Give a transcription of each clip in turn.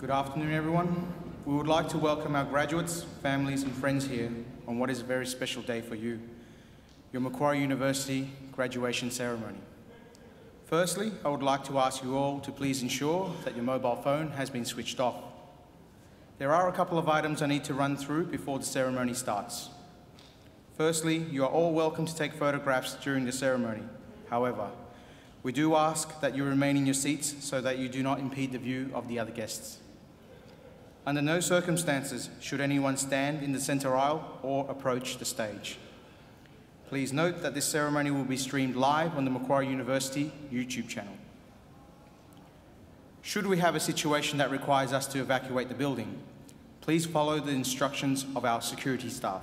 Good afternoon, everyone. We would like to welcome our graduates, families and friends here on what is a very special day for you, your Macquarie University graduation ceremony. Firstly, I would like to ask you all to please ensure that your mobile phone has been switched off. There are a couple of items I need to run through before the ceremony starts. Firstly, you are all welcome to take photographs during the ceremony. However, we do ask that you remain in your seats so that you do not impede the view of the other guests. Under no circumstances should anyone stand in the centre aisle or approach the stage. Please note that this ceremony will be streamed live on the Macquarie University YouTube channel. Should we have a situation that requires us to evacuate the building, please follow the instructions of our security staff.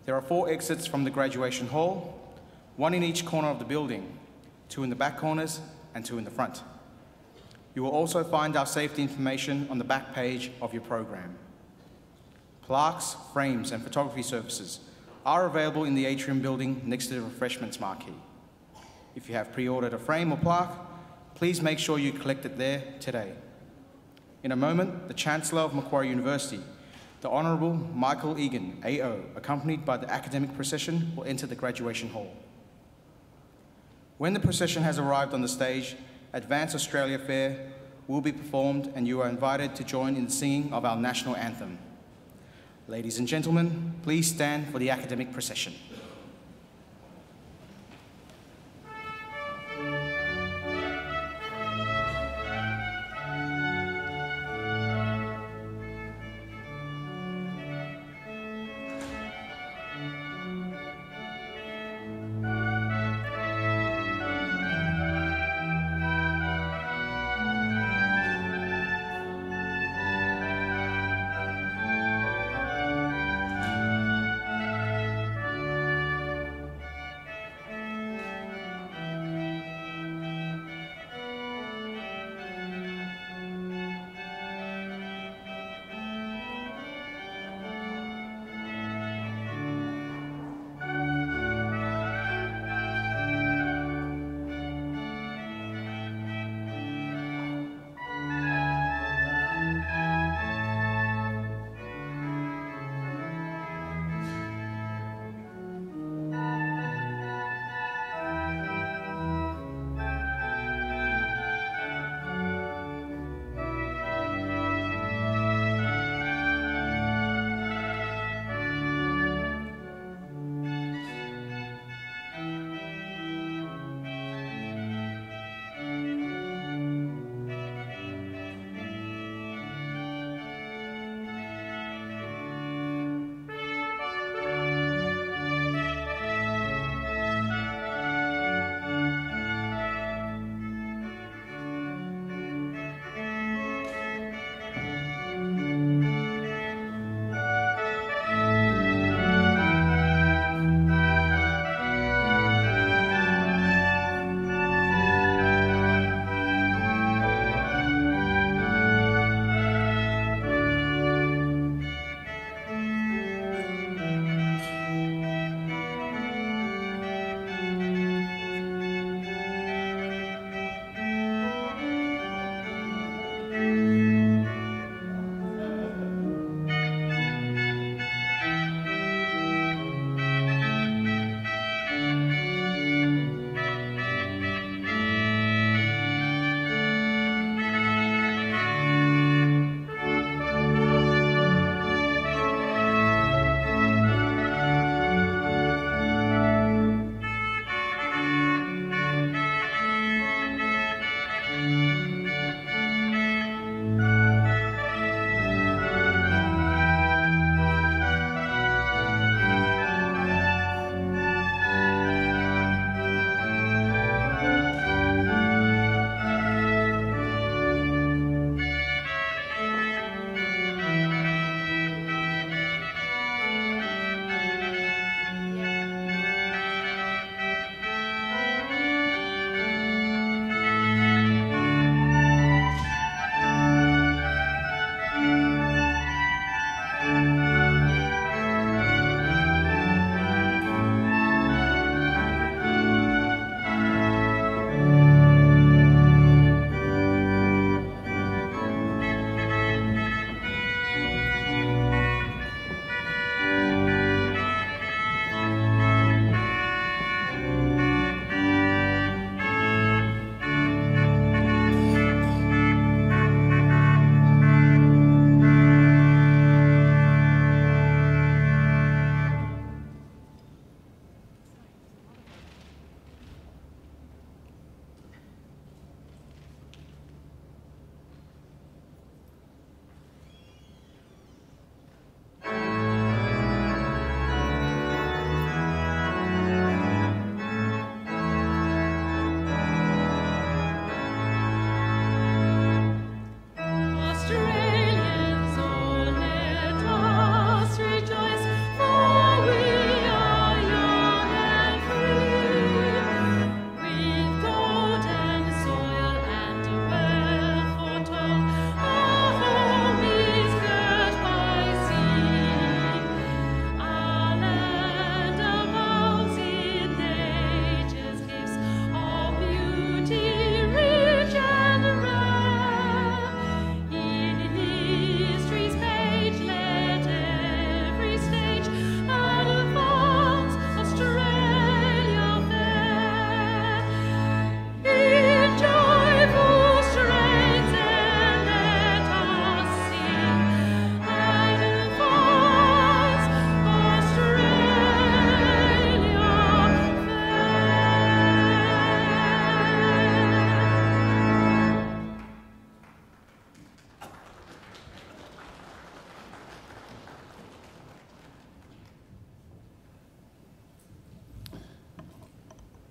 There are 4 exits from the graduation hall, 1 in each corner of the building, 2 in the back corners and 2 in the front. You will also find our safety information on the back page of your program. Plaques, frames and photography services are available in the atrium building next to the refreshments marquee. If you have pre-ordered a frame or plaque, please make sure you collect it there today. In a moment, the Chancellor of Macquarie University, the Honourable Michael Egan, AO, accompanied by the academic procession, will enter the graduation hall. When the procession has arrived on the stage, Advance Australia Fair will be performed and you are invited to join in the singing of our national anthem. Ladies and gentlemen, please stand for the academic procession.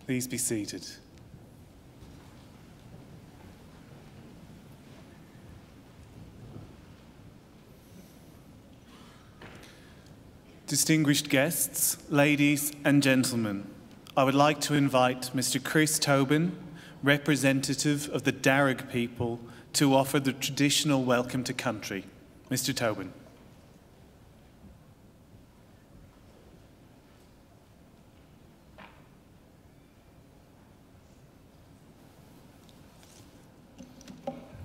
Please be seated. Distinguished guests, ladies and gentlemen, I would like to invite Mr. Chris Tobin, representative of the Darug people, to offer the traditional welcome to country. Mr. Tobin.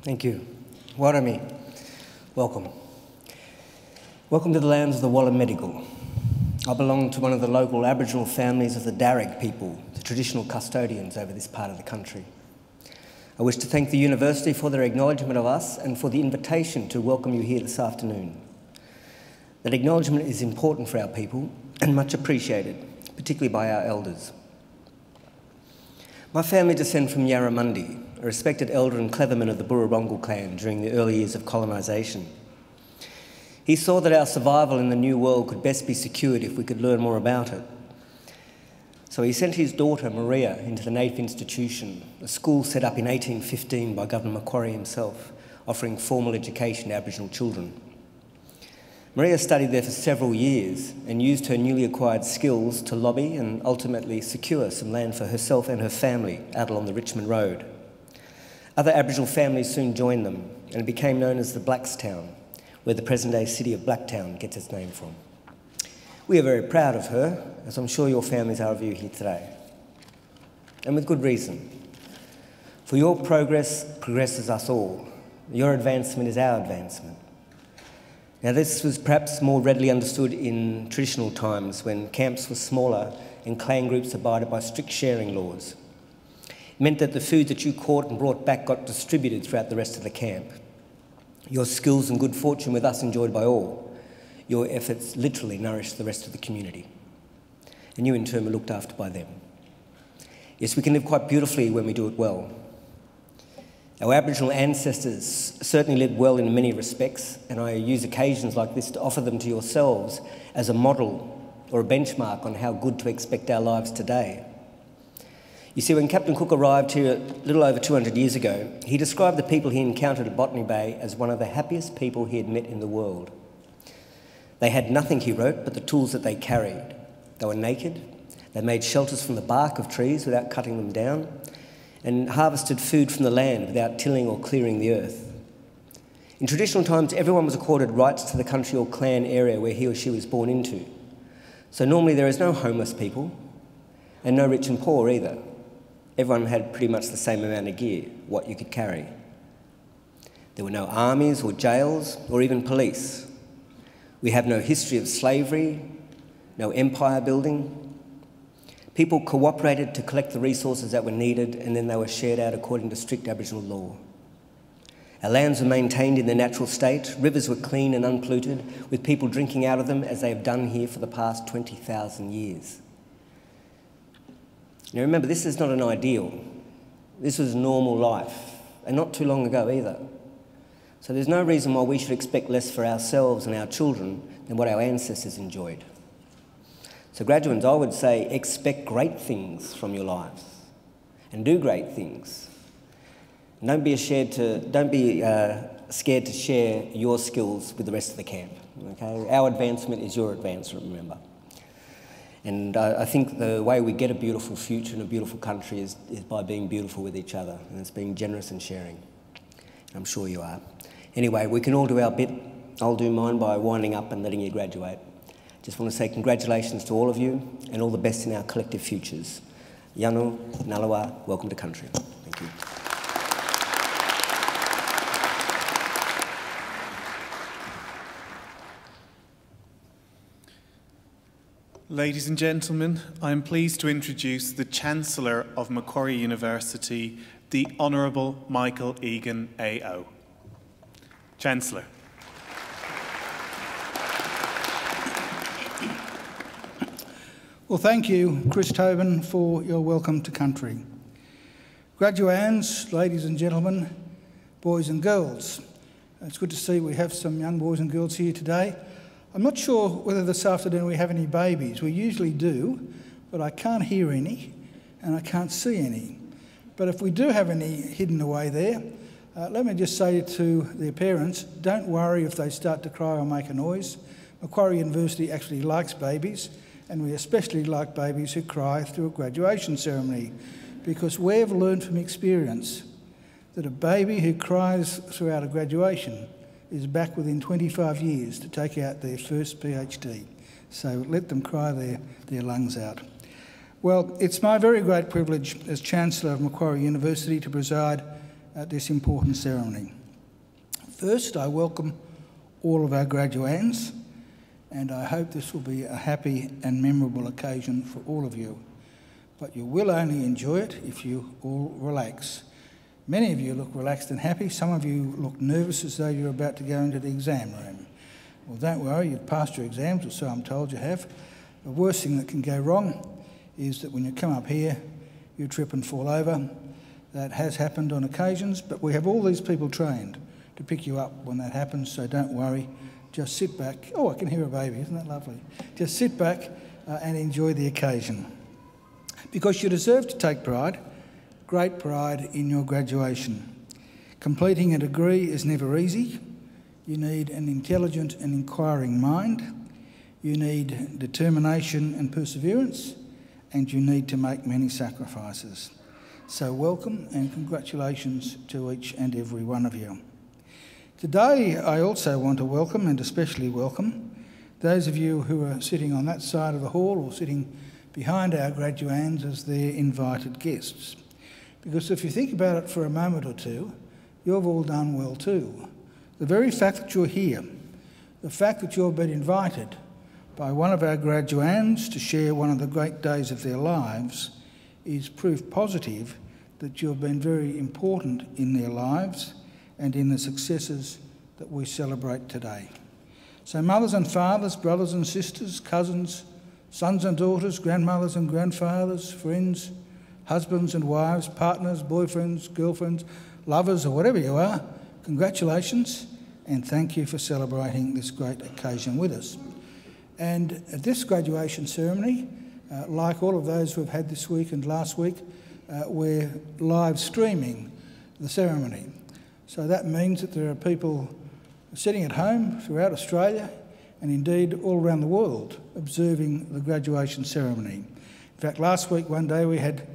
Thank you. Warami, welcome. Welcome to the lands of the Wallumedegal. I belong to one of the local Aboriginal families of the Darug people, the traditional custodians over this part of the country. I wish to thank the University for their acknowledgement of us and for the invitation to welcome you here this afternoon. That acknowledgement is important for our people and much appreciated, particularly by our elders. My family descend from Yarramundi, a respected elder and cleverman of the Burrabongal clan during the early years of colonisation. He saw that our survival in the new world could best be secured if we could learn more about it. So he sent his daughter, Maria, into the Native Institution, a school set up in 1815 by Governor Macquarie himself, offering formal education to Aboriginal children. Maria studied there for several years and used her newly acquired skills to lobby and ultimately secure some land for herself and her family out along the Richmond Road. Other Aboriginal families soon joined them and it became known as the Blackstown, where the present-day city of Blacktown gets its name from. We are very proud of her, as I'm sure your families are of you here today. And with good reason. For your progress progresses us all. Your advancement is our advancement. Now, this was perhaps more readily understood in traditional times when camps were smaller and clan groups abided by strict sharing laws. It meant that the food that you caught and brought back got distributed throughout the rest of the camp. Your skills and good fortune with us enjoyed by all. Your efforts literally nourished the rest of the community. And you in turn were looked after by them. Yes, we can live quite beautifully when we do it well. Our Aboriginal ancestors certainly lived well in many respects, and I use occasions like this to offer them to yourselves as a model or a benchmark on how good to expect our lives today. You see, when Captain Cook arrived here a little over 200 years ago, he described the people he encountered at Botany Bay as one of the happiest people he had met in the world. They had nothing, he wrote, but the tools that they carried. They were naked, they made shelters from the bark of trees without cutting them down, and harvested food from the land without tilling or clearing the earth. In traditional times, everyone was accorded rights to the country or clan area where he or she was born into. So normally there is no homeless people, and no rich and poor either. Everyone had pretty much the same amount of gear, what you could carry. There were no armies or jails or even police. We have no history of slavery, no empire building. People cooperated to collect the resources that were needed and then they were shared out according to strict Aboriginal law. Our lands were maintained in their natural state, rivers were clean and unpolluted, with people drinking out of them as they have done here for the past 20,000 years. Now remember, this is not an ideal. This was normal life, and not too long ago either. So there's no reason why we should expect less for ourselves and our children than what our ancestors enjoyed. So graduates, I would say expect great things from your lives and do great things. And don't be scared to share your skills with the rest of the camp. Okay? Our advancement is your advancement, remember. And I think the way we get a beautiful future and a beautiful country is by being beautiful with each other, and it's being generous and sharing. And I'm sure you are. Anyway, we can all do our bit. I'll do mine by winding up and letting you graduate. Just want to say congratulations to all of you and all the best in our collective futures. Yanu, Nalawa, welcome to country. Thank you. Ladies and gentlemen, I am pleased to introduce the Chancellor of Macquarie University, the Honourable Michael Egan AO. Chancellor. Well, thank you, Chris Tobin, for your welcome to country. Graduands, ladies and gentlemen, boys and girls, it's good to see we have some young boys and girls here today. I'm not sure whether this afternoon we have any babies. We usually do, but I can't hear any. and I can't see any. But if we do have any hidden away there, let me just say to their parents, don't worry if they start to cry or make a noise. Macquarie University actually likes babies, and we especially like babies who cry through a graduation ceremony, because we've learned from experience that a baby who cries throughout a graduation is back within 25 years to take out their first PhD. So let them cry their lungs out. Well, it's my very great privilege as Chancellor of Macquarie University to preside at this important ceremony. First, I welcome all of our graduands, and I hope this will be a happy and memorable occasion for all of you. But you will only enjoy it if you all relax. Many of you look relaxed and happy. Some of you look nervous as though you're about to go into the exam room. Well, don't worry, you've passed your exams, or so I'm told you have. The worst thing that can go wrong is that when you come up here, you trip and fall over. That has happened on occasions, but we have all these people trained to pick you up when that happens, so don't worry. Just sit back. Oh, I can hear a baby, isn't that lovely? Just sit back and enjoy the occasion. Because you deserve to take pride, great pride in your graduation. Completing a degree is never easy. You need an intelligent and inquiring mind. You need determination and perseverance, and you need to make many sacrifices. So welcome and congratulations to each and every one of you. Today I also want to welcome, and especially welcome, those of you who are sitting on that side of the hall or sitting behind our graduands as their invited guests. Because if you think about it for a moment or two, you've all done well too. The very fact that you're here, the fact that you've been invited by one of our graduands to share one of the great days of their lives is proof positive that you've been very important in their lives and in the successes that we celebrate today. So mothers and fathers, brothers and sisters, cousins, sons and daughters, grandmothers and grandfathers, friends, husbands and wives, partners, boyfriends, girlfriends, lovers, or whatever you are, congratulations and thank you for celebrating this great occasion with us. And at this graduation ceremony, like all of those we've had this week and last week, we're live streaming the ceremony. So that means that there are people sitting at home throughout Australia and indeed all around the world observing the graduation ceremony. In fact, last week, one day, we had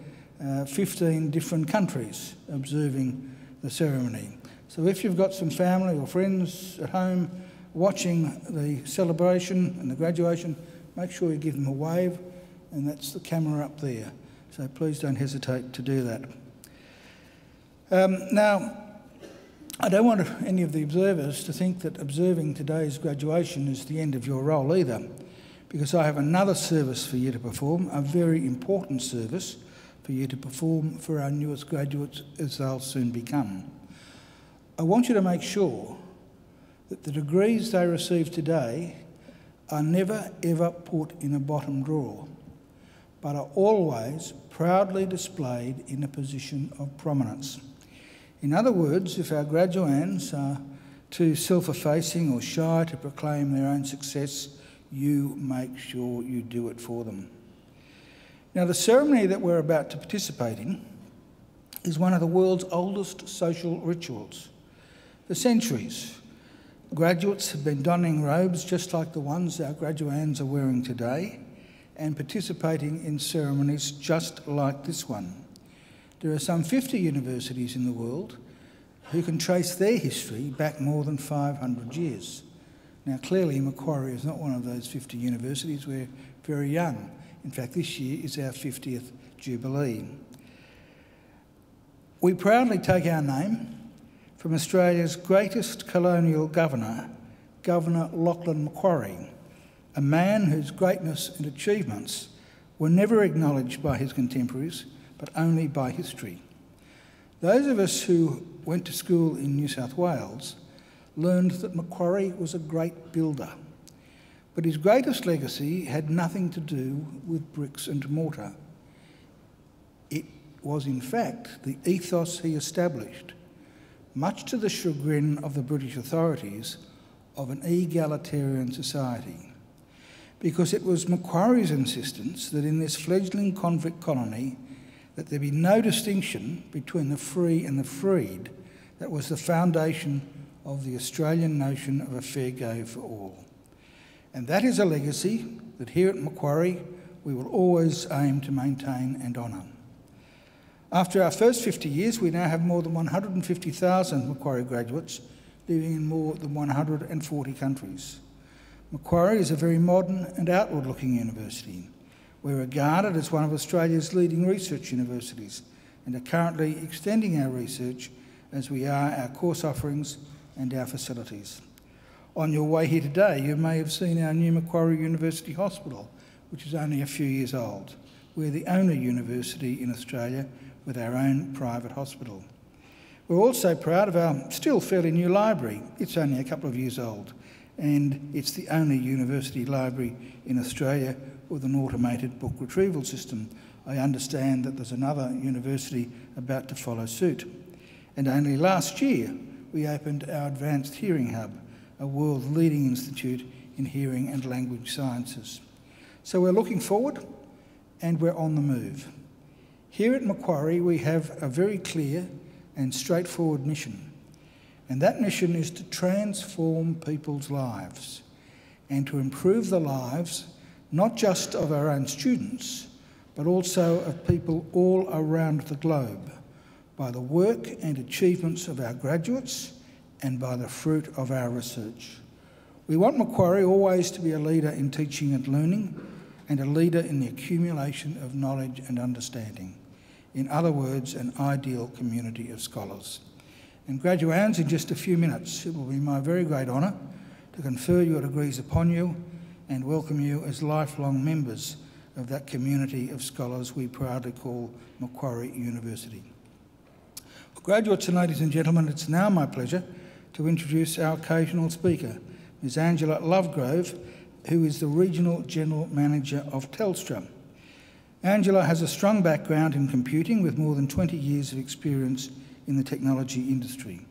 15 different countries observing the ceremony. So if you've got some family or friends at home watching the celebration and the graduation, make sure you give them a wave, and that's the camera up there. So please don't hesitate to do that. Now, I don't want any of the observers to think that observing today's graduation is the end of your role either, because I have another service for you to perform, a very important service for you to perform for our newest graduates, as they'll soon become. I want you to make sure that the degrees they receive today are never ever put in a bottom drawer, but are always proudly displayed in a position of prominence. In other words, if our graduands are too self-effacing or shy to proclaim their own success, you make sure you do it for them. Now, the ceremony that we're about to participate in is one of the world's oldest social rituals. For centuries, graduates have been donning robes just like the ones our graduands are wearing today and participating in ceremonies just like this one. There are some 50 universities in the world who can trace their history back more than 500 years. Now, clearly, Macquarie is not one of those 50 universities. We're very young. In fact, this year is our 50th Jubilee. We proudly take our name from Australia's greatest colonial governor, Governor Lachlan Macquarie, a man whose greatness and achievements were never acknowledged by his contemporaries, but only by history. Those of us who went to school in New South Wales learned that Macquarie was a great builder, but his greatest legacy had nothing to do with bricks and mortar. It was, in fact, the ethos he established, much to the chagrin of the British authorities, of an egalitarian society. Because it was Macquarie's insistence that in this fledgling convict colony, that there be no distinction between the free and the freed that was the foundation of the Australian notion of a fair go for all. And that is a legacy that here at Macquarie we will always aim to maintain and honour. After our first 50 years, we now have more than 150,000 Macquarie graduates living in more than 140 countries. Macquarie is a very modern and outward-looking university. We're regarded as one of Australia's leading research universities and are currently extending our research as we are our course offerings and our facilities. On your way here today, you may have seen our new Macquarie University Hospital, which is only a few years old. We're the only university in Australia with our own private hospital. We're also proud of our still fairly new library. It's only a couple of years old, and it's the only university library in Australia with an automated book retrieval system. I understand that there's another university about to follow suit. And only last year, we opened our Advanced Hearing Hub, a world-leading institute in hearing and language sciences. So we're looking forward, and we're on the move. Here at Macquarie, we have a very clear and straightforward mission, and that mission is to transform people's lives and to improve the lives not just of our own students, but also of people all around the globe by the work and achievements of our graduates and by the fruit of our research. We want Macquarie always to be a leader in teaching and learning and a leader in the accumulation of knowledge and understanding. In other words, an ideal community of scholars. And graduands, in just a few minutes, it will be my very great honour to confer your degrees upon you and welcome you as lifelong members of that community of scholars we proudly call Macquarie University. Well, graduates and ladies and gentlemen, it's now my pleasure to introduce our occasional speaker, Ms. Angela Lovegrove, who is the Regional General Manager of Telstra. Angela has a strong background in computing with more than 20 years of experience in the technology industry.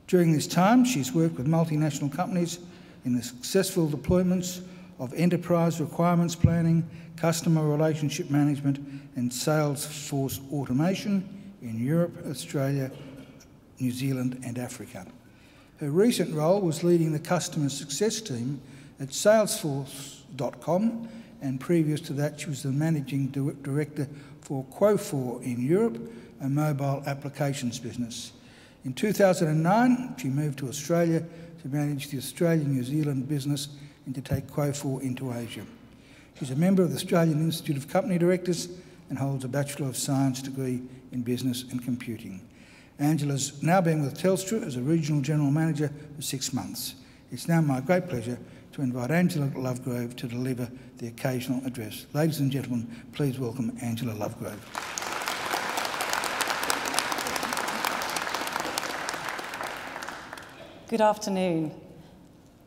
During this time, she's worked with multinational companies in the successful deployments of enterprise requirements planning, customer relationship management and sales force automation in Europe, Australia, New Zealand and Africa. Her recent role was leading the customer success team at Salesforce.com, and previous to that she was the Managing Director for Quofor in Europe, a mobile applications business. In 2009, she moved to Australia to manage the Australian-New Zealand business and to take Quofor into Asia. She's a member of the Australian Institute of Company Directors and holds a Bachelor of Science degree in Business and Computing. Angela's now been with Telstra as a Regional General Manager for 6 months. It's now my great pleasure to invite Angela Lovegrove to deliver the occasional address. Ladies and gentlemen, please welcome Angela Lovegrove. Good afternoon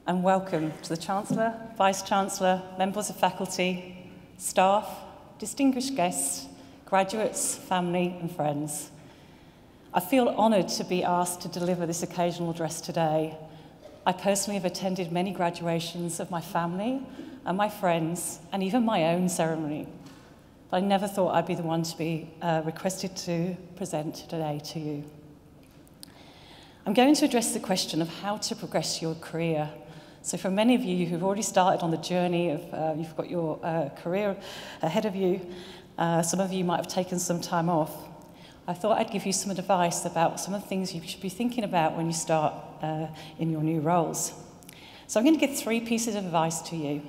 and welcome to the Chancellor, Vice-Chancellor, members of faculty, staff, distinguished guests, graduates, family and friends. I feel honoured to be asked to deliver this occasional address today. I personally have attended many graduations of my family and my friends and even my own ceremony, but I never thought I'd be the one to be requested to present today to you. I'm going to address the question of how to progress your career. So for many of you who've already started on the journey of, you've got your career ahead of you, some of you might have taken some time off. I thought I'd give you some advice about some of the things you should be thinking about when you start in your new roles. So I'm going to give 3 pieces of advice to you.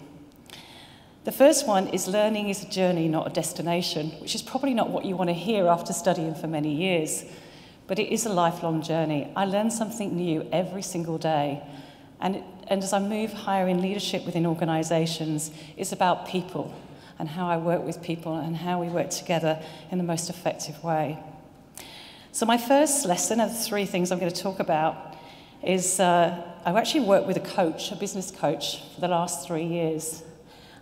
The first one is learning is a journey, not a destination, which is probably not what you want to hear after studying for many years, but it is a lifelong journey. I learn something new every single day, and as I move higher in leadership within organisations, it's about people and how I work with people and how we work together in the most effective way. So my first lesson of the 3 things I'm going to talk about is I've actually worked with a coach, a business coach, for the last 3 years.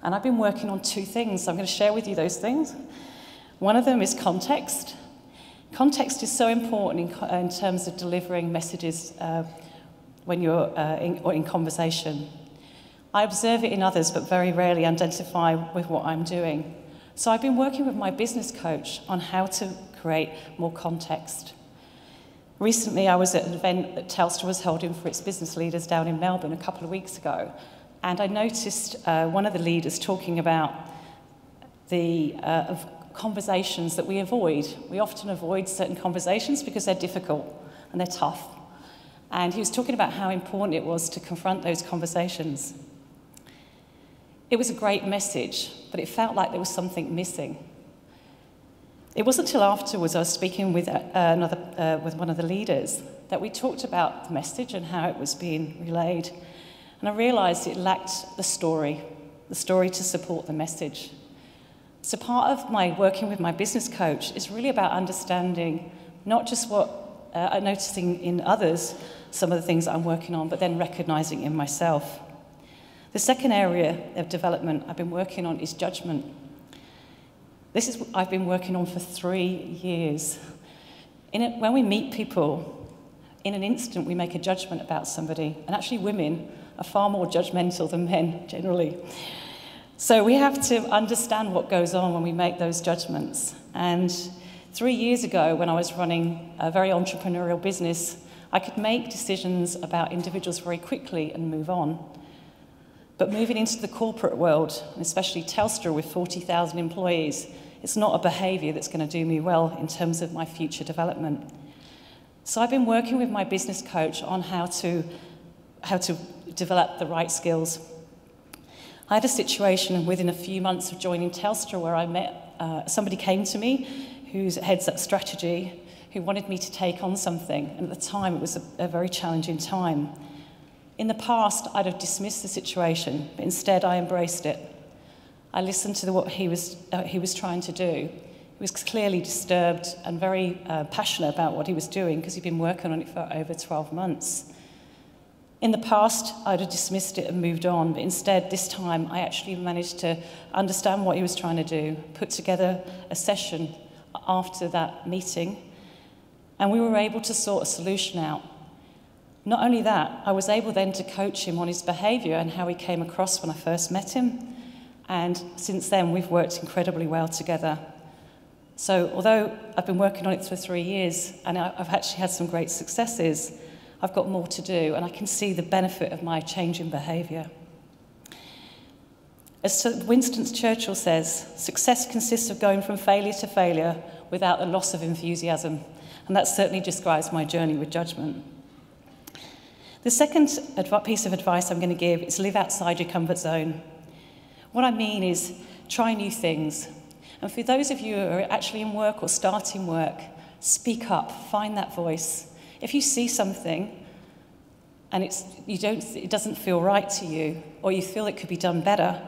And I've been working on 2 things. So I'm going to share with you those things. One of them is context. Context is so important in terms of delivering messages when you're in conversation. I observe it in others, but very rarely identify with what I'm doing. So I've been working with my business coach on how to create more context. Recently, I was at an event that Telstra was holding for its business leaders down in Melbourne a couple of weeks ago, and I noticed one of the leaders talking about the conversations that we avoid. We often avoid certain conversations because they're difficult and they're tough. And he was talking about how important it was to confront those conversations. It was a great message, but it felt like there was something missing. It wasn't until afterwards I was speaking with one of the leaders that we talked about the message and how it was being relayed. And I realised it lacked the story to support the message. So part of my working with my business coach is really about understanding not just what noticing in others some of the things that I'm working on, but then recognising in myself. The second area of development I've been working on is judgment. This is what I've been working on for 3 years. When we meet people, in an instant we make a judgment about somebody, and actually women are far more judgmental than men generally. So we have to understand what goes on when we make those judgments. And 3 years ago, when I was running a very entrepreneurial business, I could make decisions about individuals very quickly and move on. But moving into the corporate world, and especially Telstra with 40,000 employees, it's not a behaviour that's going to do me well in terms of my future development. So I've been working with my business coach on how to develop the right skills. I had a situation within a few months of joining Telstra where I met somebody came to me who heads up strategy, who wanted me to take on something, and at the time it was a very challenging time. In the past, I'd have dismissed the situation, but instead I embraced it. I listened to what he was trying to do. He was clearly disturbed and very passionate about what he was doing because he'd been working on it for over 12 months. In the past, I'd have dismissed it and moved on, but instead, this time, I actually managed to understand what he was trying to do, put together a session after that meeting, and we were able to sort a solution out. Not only that, I was able then to coach him on his behaviour and how he came across when I first met him, and since then, we've worked incredibly well together. So although I've been working on it for 3 years, and I've actually had some great successes, I've got more to do, and I can see the benefit of my change in behaviour. As Winston Churchill says, success consists of going from failure to failure without the loss of enthusiasm, and that certainly describes my journey with judgment. The second piece of advice I'm going to give is live outside your comfort zone. What I mean is try new things. And for those of you who are actually in work or starting work, speak up, find that voice. If you see something and it doesn't feel right to you, or you feel it could be done better,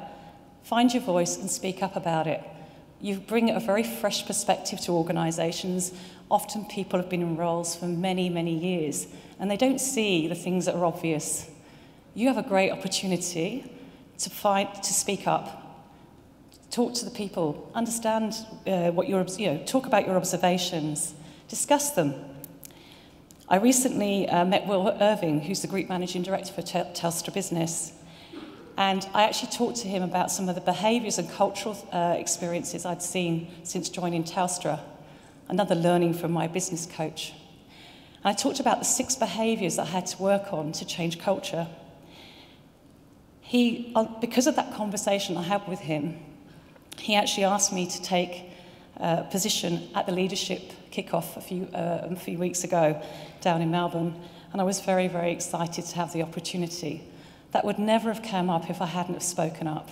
find your voice and speak up about it. You bring a very fresh perspective to organisations. Often people have been in roles for many, many years, and they don't see the things that are obvious. You have a great opportunity to speak up, talk to the people, understand talk about your observations, discuss them. I recently met Will Irving, who's the Group Managing Director for Telstra Business, and I actually talked to him about some of the behaviours and cultural experiences I'd seen since joining Telstra, another learning from my business coach. And I talked about the 6 behaviours that I had to work on to change culture. Because of that conversation I had with him, he actually asked me to take a position at the leadership kick-off a few weeks ago down in Melbourne, and I was very, very excited to have the opportunity. That would never have come up if I hadn't have spoken up.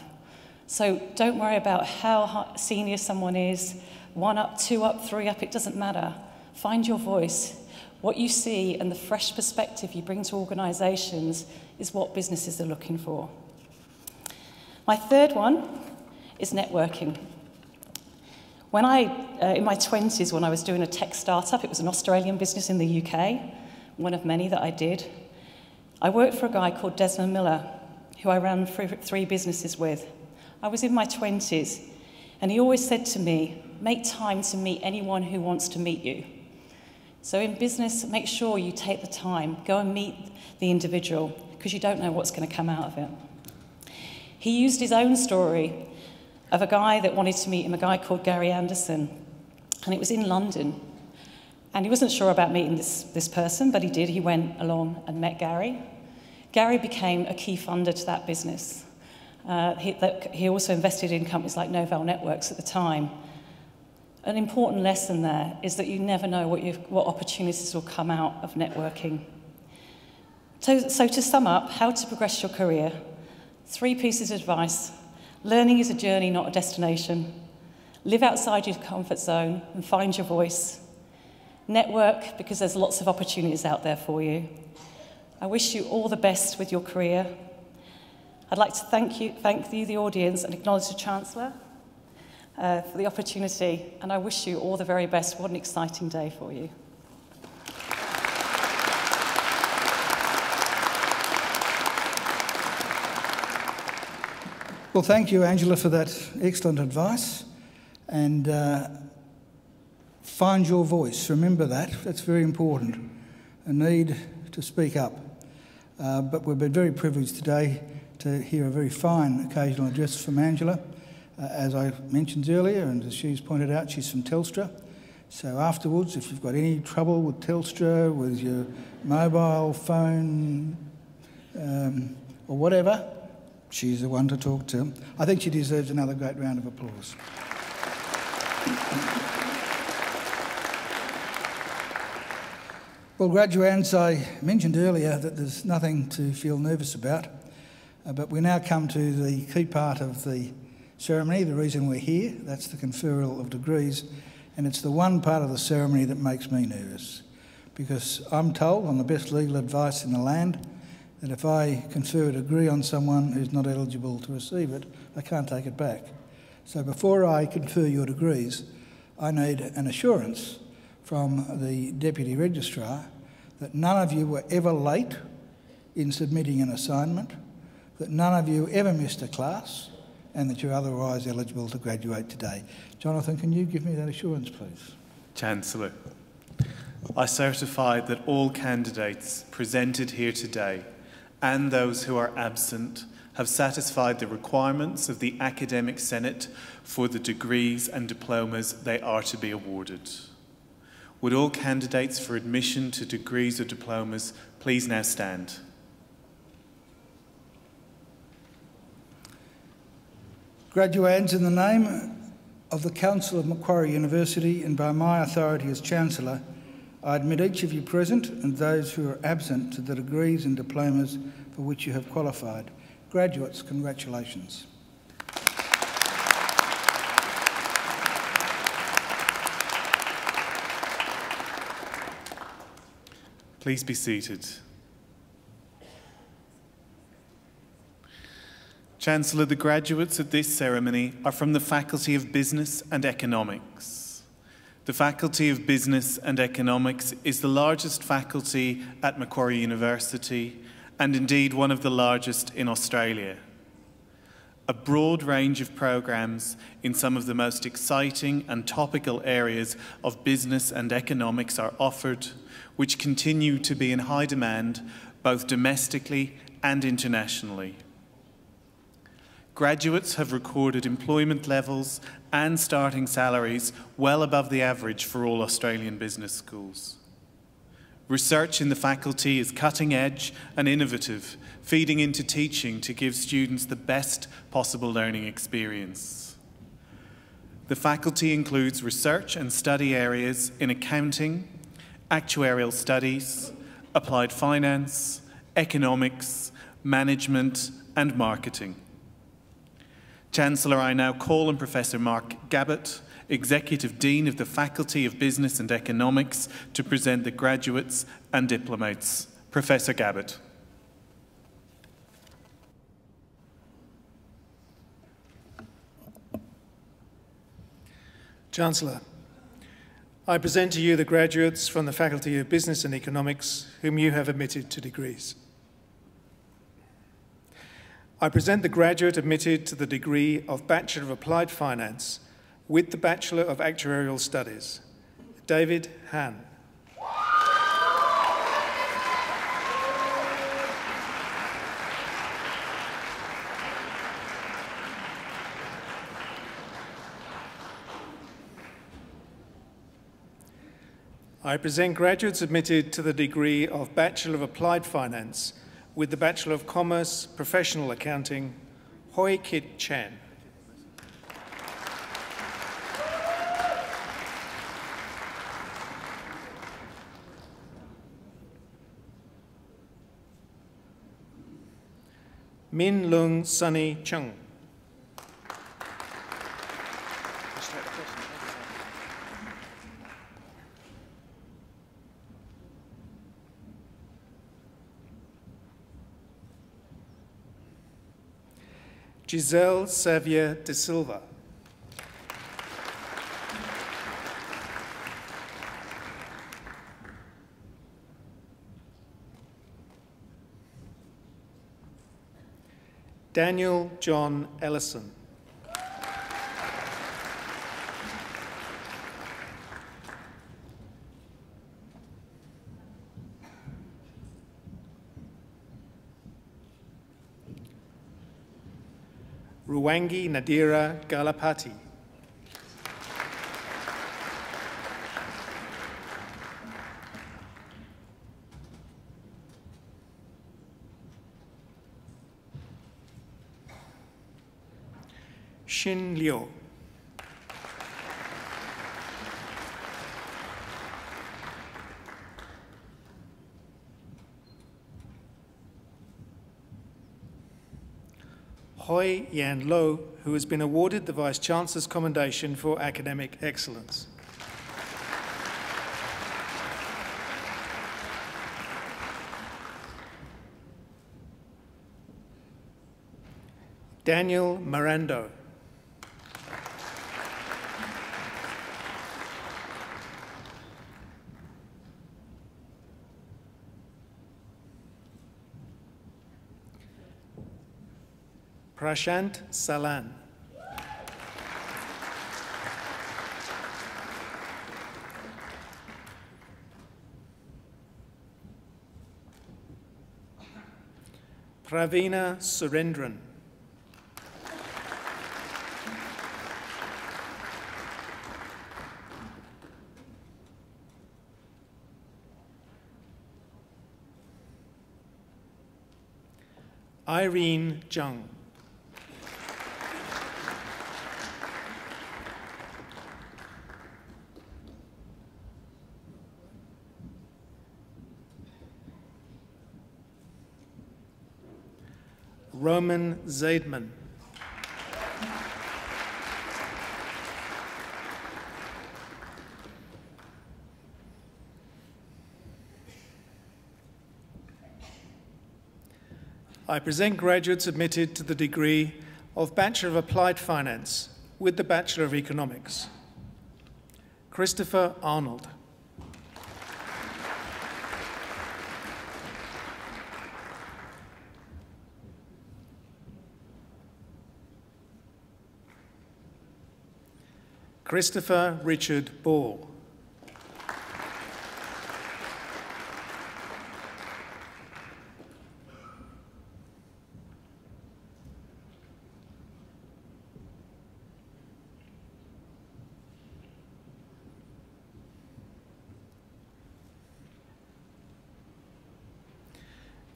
So don't worry about how senior someone is, 1 up, 2 up, 3 up, it doesn't matter. Find your voice. What you see and the fresh perspective you bring to organisations is what businesses are looking for. My third one is networking. When in my 20s, when I was doing a tech startup, it was an Australian business in the UK, one of many that I did. I worked for a guy called Desmond Miller, who I ran 3 businesses with. I was in my 20s, and he always said to me, make time to meet anyone who wants to meet you. So in business, make sure you take the time, go and meet the individual, because you don't know what's going to come out of it. He used his own story of a guy that wanted to meet him, a guy called Gary Anderson. And it was in London. And he wasn't sure about meeting this person, but he did. He went along and met Gary. Gary became a key funder to that business. He also invested in companies like Novell Networks at the time. An important lesson there is that you never know what opportunities will come out of networking. So to sum up, how to progress your career, 3 pieces of advice. Learning is a journey, not a destination. Live outside your comfort zone and find your voice. Network, because there's lots of opportunities out there for you. I wish you all the best with your career. I'd like to thank you, the audience, and acknowledge the Chancellor for the opportunity, and I wish you all the very best. What an exciting day for you. Well, thank you, Angela, for that excellent advice. And find your voice. Remember that. That's very important. A need to speak up. But we've been very privileged today to hear a very fine occasional address from Angela. As I mentioned earlier, and as she's pointed out, she's from Telstra. So afterwards, if you've got any trouble with Telstra, with your mobile phone or whatever, she's the one to talk to. I think she deserves another great round of applause. Well, graduands, I mentioned earlier that there's nothing to feel nervous about, but we now come to the key part of the ceremony, the reason we're here. That's the conferral of degrees, and it's the one part of the ceremony that makes me nervous, because I'm told on the best legal advice in the land that if I confer a degree on someone who's not eligible to receive it, I can't take it back. So before I confer your degrees, I need an assurance from the Deputy Registrar that none of you were ever late in submitting an assignment, that none of you ever missed a class, and that you're otherwise eligible to graduate today. Jonathan, can you give me that assurance, please? Chancellor, I certify that all candidates presented here today and those who are absent have satisfied the requirements of the Academic Senate for the degrees and diplomas they are to be awarded. Would all candidates for admission to degrees or diplomas please now stand? Graduands, in the name of the Council of Macquarie University and by my authority as Chancellor, I admit each of you present and those who are absent to the degrees and diplomas for which you have qualified. Graduates, congratulations. Please be seated. Chancellor, the graduates at this ceremony are from the Faculty of Business and Economics. The Faculty of Business and Economics is the largest faculty at Macquarie University and indeed one of the largest in Australia. A broad range of programs in some of the most exciting and topical areas of business and economics are offered, which continue to be in high demand both domestically and internationally. Graduates have recorded employment levels and starting salaries well above the average for all Australian business schools. Research in the faculty is cutting edge and innovative, feeding into teaching to give students the best possible learning experience. The faculty includes research and study areas in accounting, actuarial studies, applied finance, economics, management, and marketing. Chancellor, I now call on Professor Mark Gabbett, Executive Dean of the Faculty of Business and Economics, to present the graduates and diplomates. Professor Gabbett. Chancellor, I present to you the graduates from the Faculty of Business and Economics whom you have admitted to degrees. I present the graduate admitted to the degree of Bachelor of Applied Finance with the Bachelor of Actuarial Studies, David Han. I present graduates admitted to the degree of Bachelor of Applied Finance with the Bachelor of Commerce, Professional Accounting, Hoi Kit Chan. Min Lung Sunny Chung. Giselle Xavier de Silva. Daniel John Ellison. Ruwangi Nadira Galapati. Xin Liu. Hoi Yan Lo, who has been awarded the Vice-Chancellor's Commendation for Academic Excellence. Daniel Mirando. Prashant Salan. Pravina Surendran. Irene Jung. Roman Zaidman. I present graduates admitted to the degree of Bachelor of Applied Finance with the Bachelor of Economics. Christopher Arnold. Christopher Richard Ball.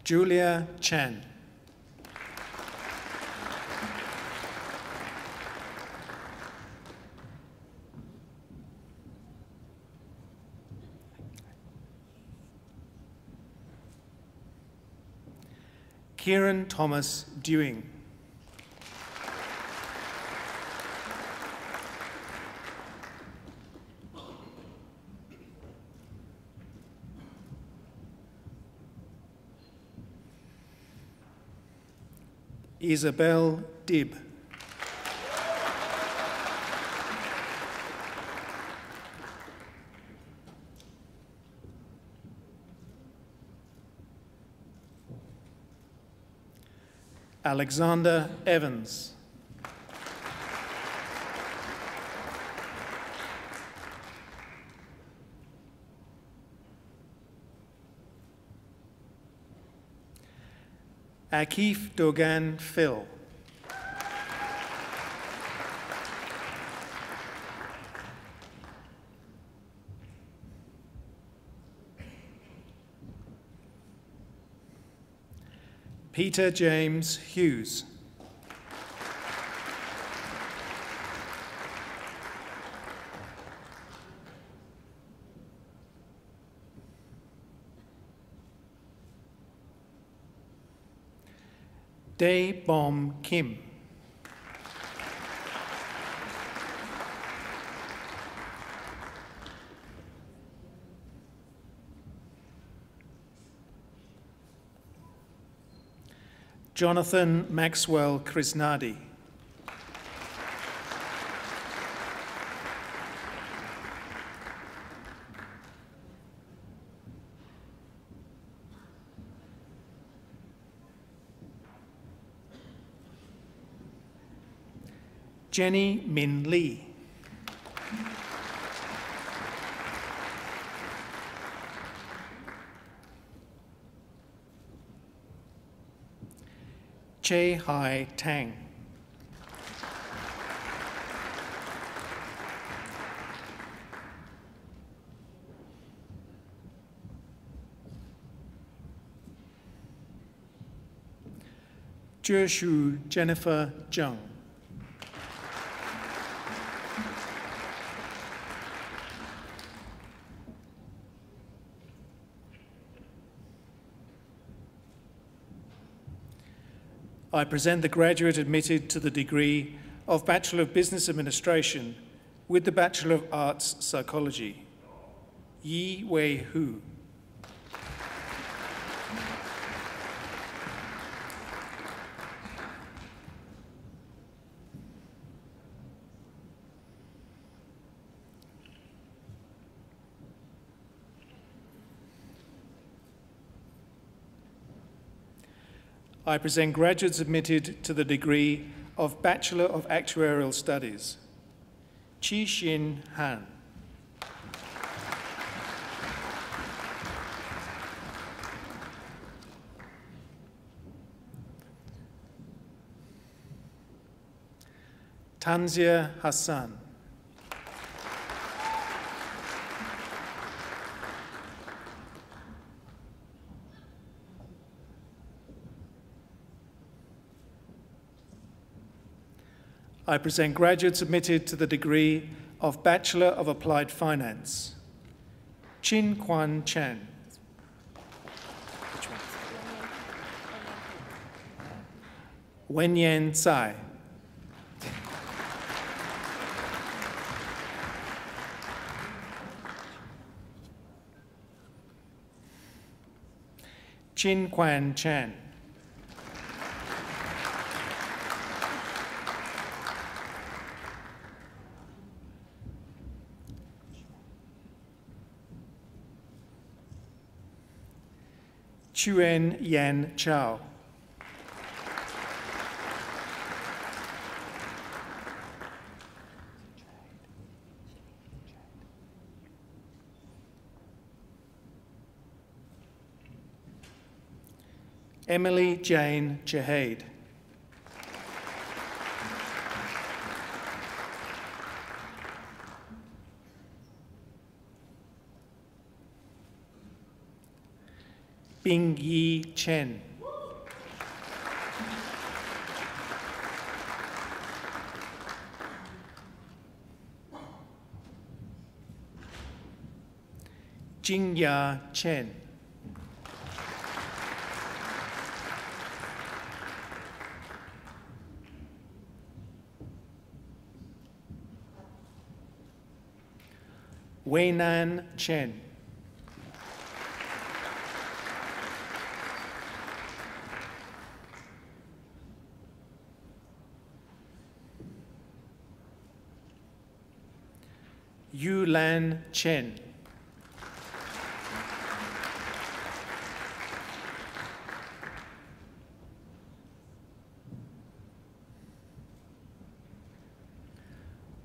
Julia Chan. Kieran Thomas Dewing. Isabel Dibb. Alexander Evans. Akif Dogan Phil. Peter James Hughes. Dae Bom Kim. Jonathan Maxwell Krishnadi. Jenny Min Lee. Che Hai Tang. Jiushu Jennifer Zheng. I present the graduate admitted to the degree of Bachelor of Business Administration with the Bachelor of Arts Psychology, Yi Wei Hu. I present graduates admitted to the degree of Bachelor of Actuarial Studies, Chi Xin Han. Tanzia Hassan. I present graduates admitted to the degree of Bachelor of Applied Finance, Chin Quan Chan. Wen Yan Tsai. Chin Quan Chan. Chuen Yan Chao. Emily Jane Chahade. Bing Yi Chen. Jingya Chen. Weinan Chen. Yu Lan Chen.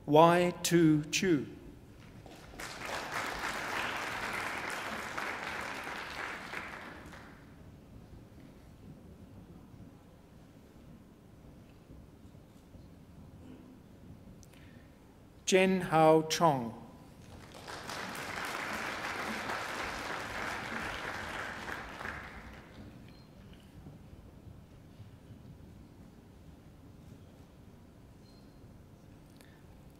Y2 Chu. Jen Hao Chong.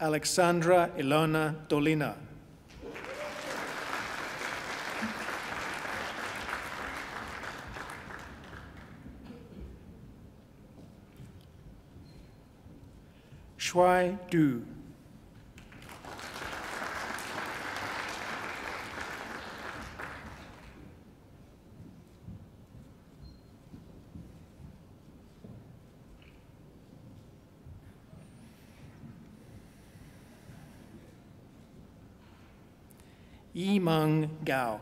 Alexandra Ilona Dolina. Shuai Du. Yimeng Gao.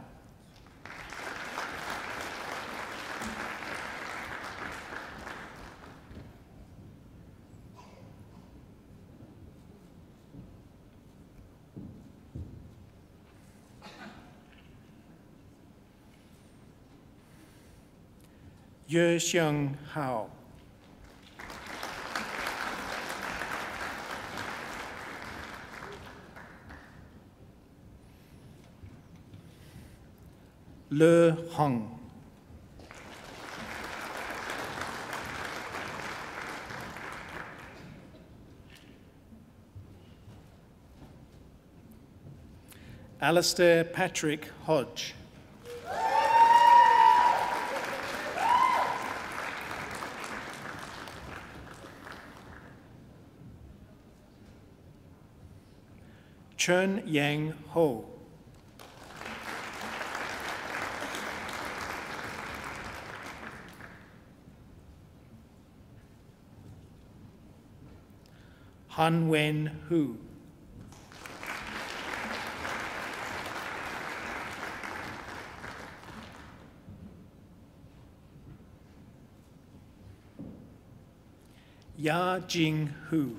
Ye Xiang Hao. Le Hong. Alistair Patrick Hodge. Chen Yang Ho. Han Wen Hu. Ya Jing Hu.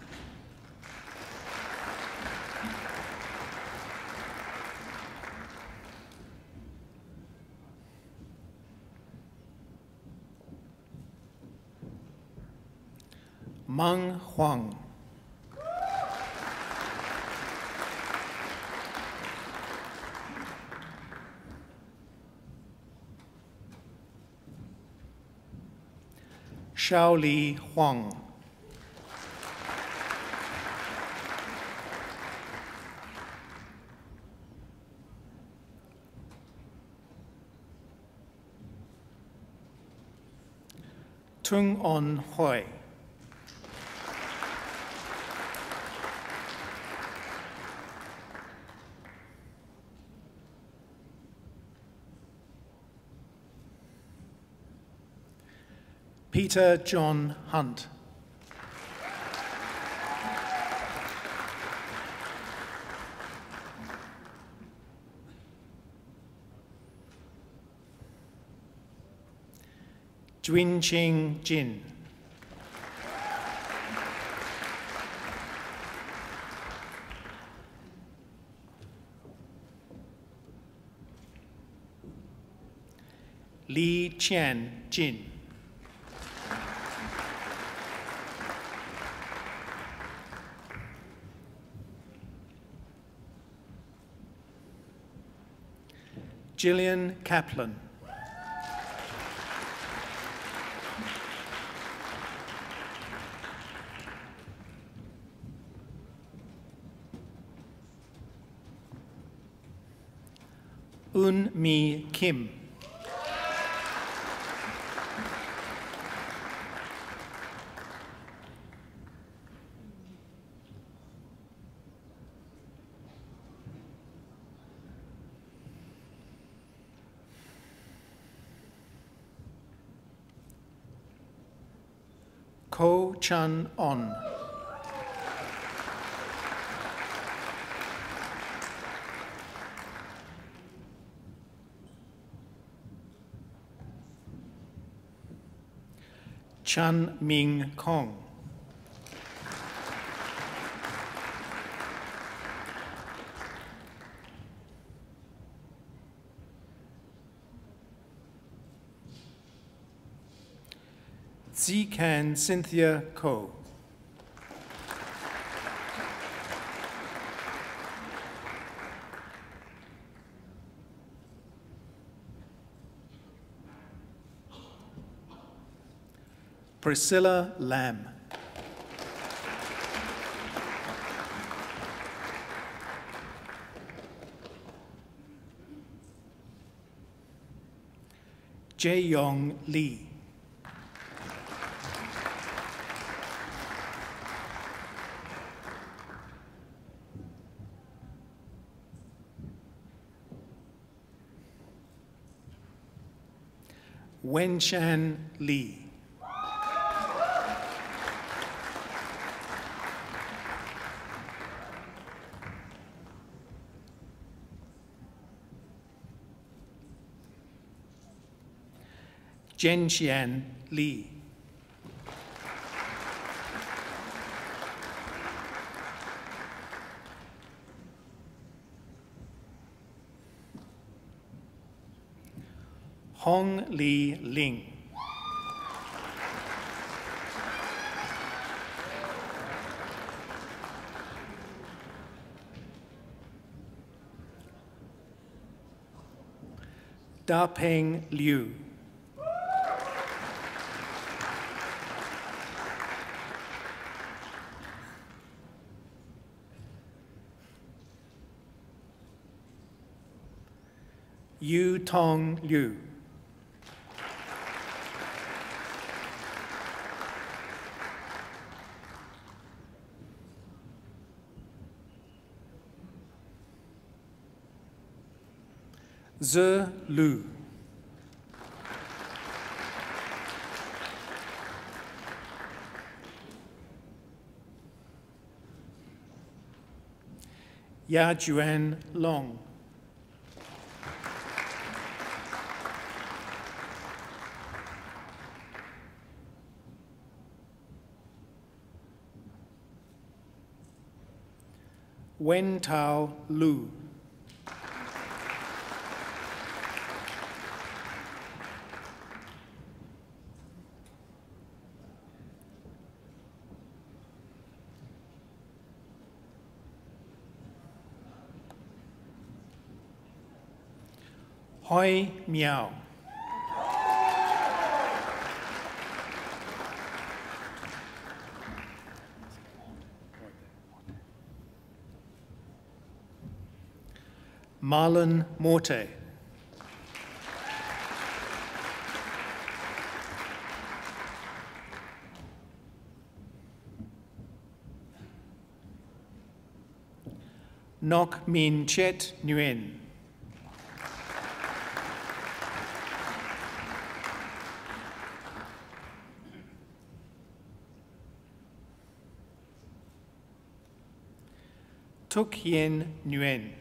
Meng Huang. Shaoli Huang. Tung On Hoi. Peter John Hunt. Juinqing Jin. Li Qian Jin. Gillian Kaplan. Un Mi Kim. Ko Chan On. Chan Ming Kong. Zikan Cynthia Ko. Priscilla Lamb. Jae-yong Lee. Wenshan Lee. Zhenxian Li. Hong Li Ling. Da Peng Liu. Yu Tong Liu. Zhe Lu. Ya Juan Long. Wen Tao Lu. Hoi Miao. Marlon Morte. Nok Min Chet Nguyen. Tuk Yen Nguyen.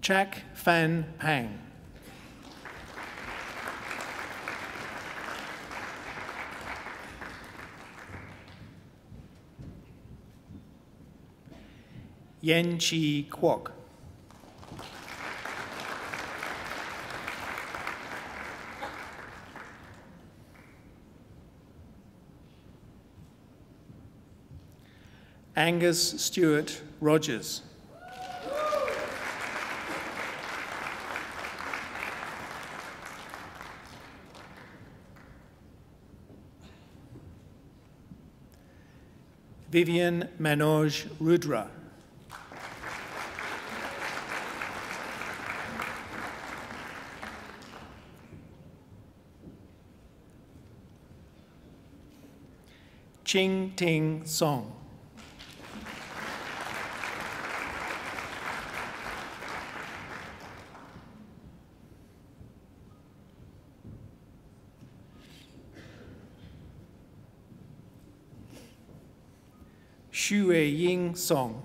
Chak Fan Pang. Yen Chi Kwok. Angus Stewart Rogers. Vivian Manoj Rudra. Ching Ting Song. Xue Ying Song.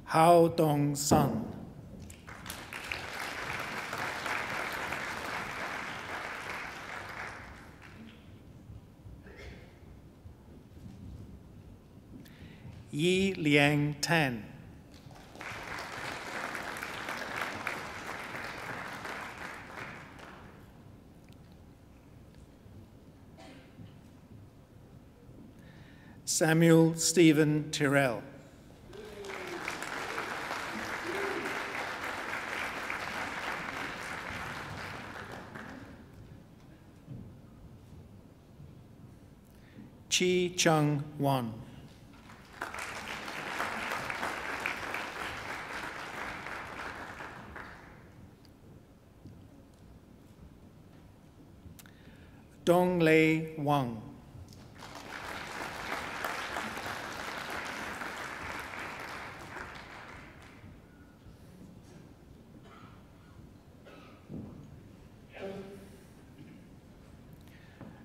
Hao Dong Sun. Yi Liang Tan. Samuel Stephen Tyrrell. Chi Chung Wan. Dong Lei Wang.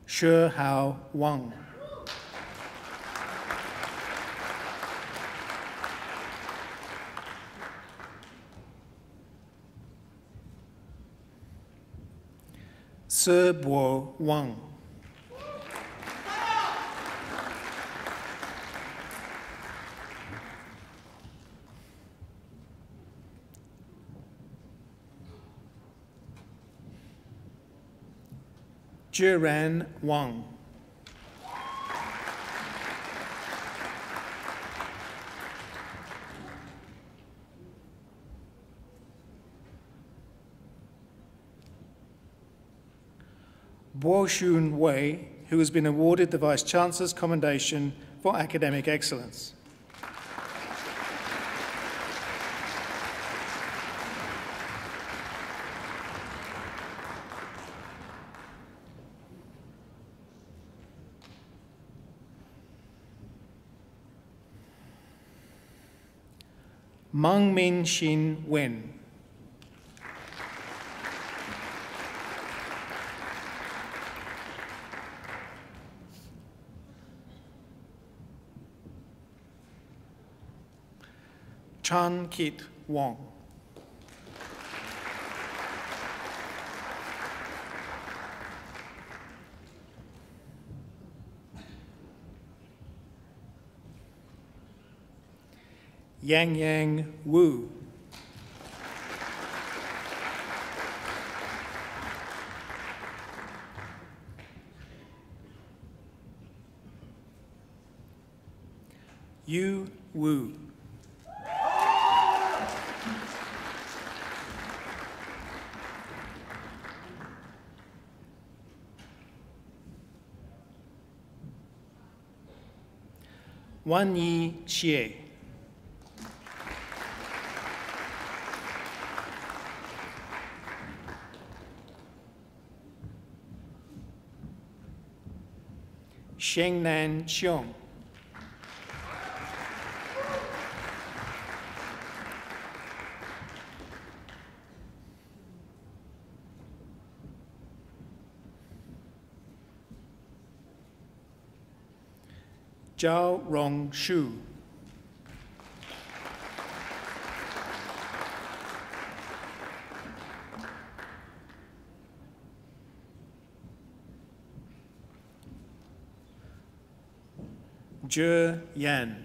Shi Hao Wang. Se Bo Wang. Jiran Wang. Bo Shun Wei, who has been awarded the Vice-Chancellor's Commendation for Academic Excellence. Meng Min Shin Wen. Chan Kit Wong. Yang Yang Wu. Yu Wu. Wan Yi Xie. Shengnan Xiong. Zhao Rong Shu. Zhe Yan.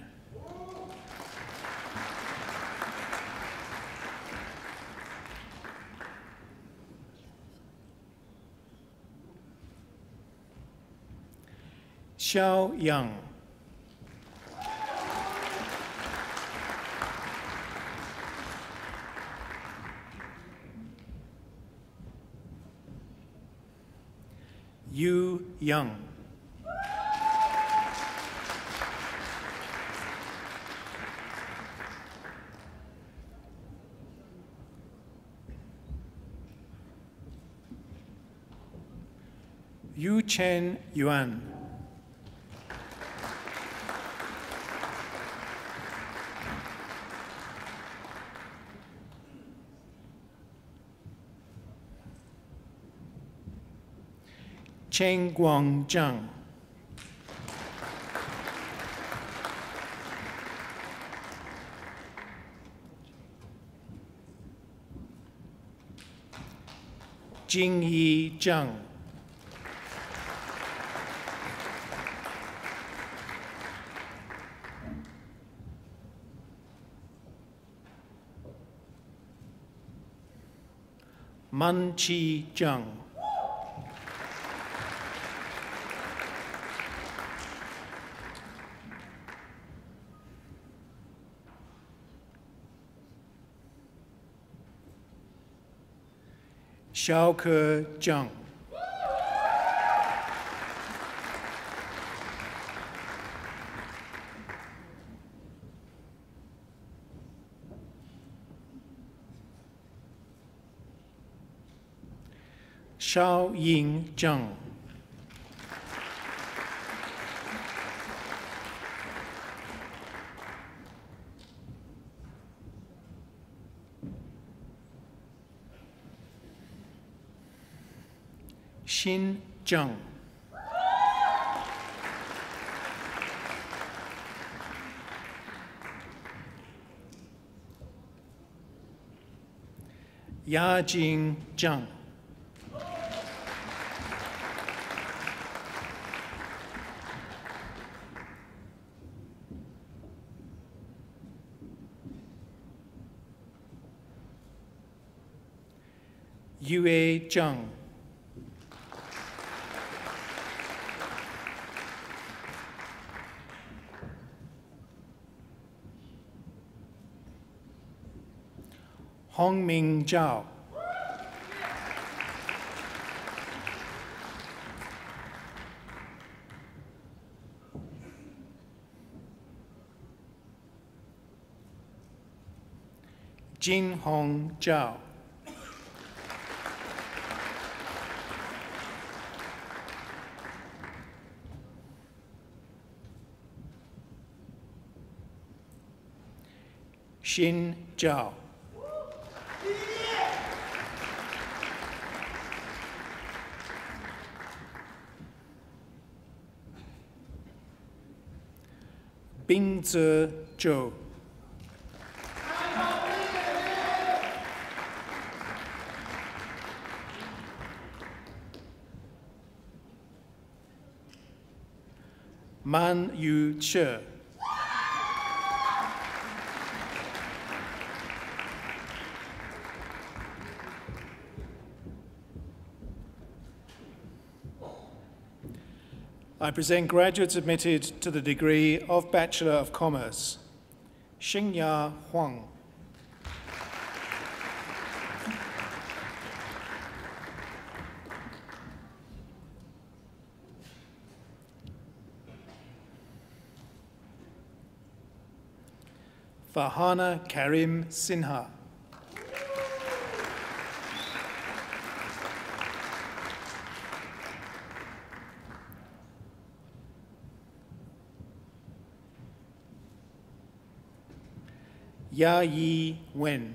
Xiao Yang. Yu Yang. Yu Chen Yuan. Cheng Guang Zhang. Jingyi Zhang. Man Chi Zhang. Xiaoke Zhang. Shao Ying Zhang. Xin Zhang. Yajing Zhang. Yue Zhang. Hongming Zhao. Jin Hong Zhao. Xin Zhao. Bingzi Zhou. Man Yu Che. I present graduates admitted to the degree of Bachelor of Commerce. Xingya Huang. Farhana Karim Sinha. Ya Yi Wen.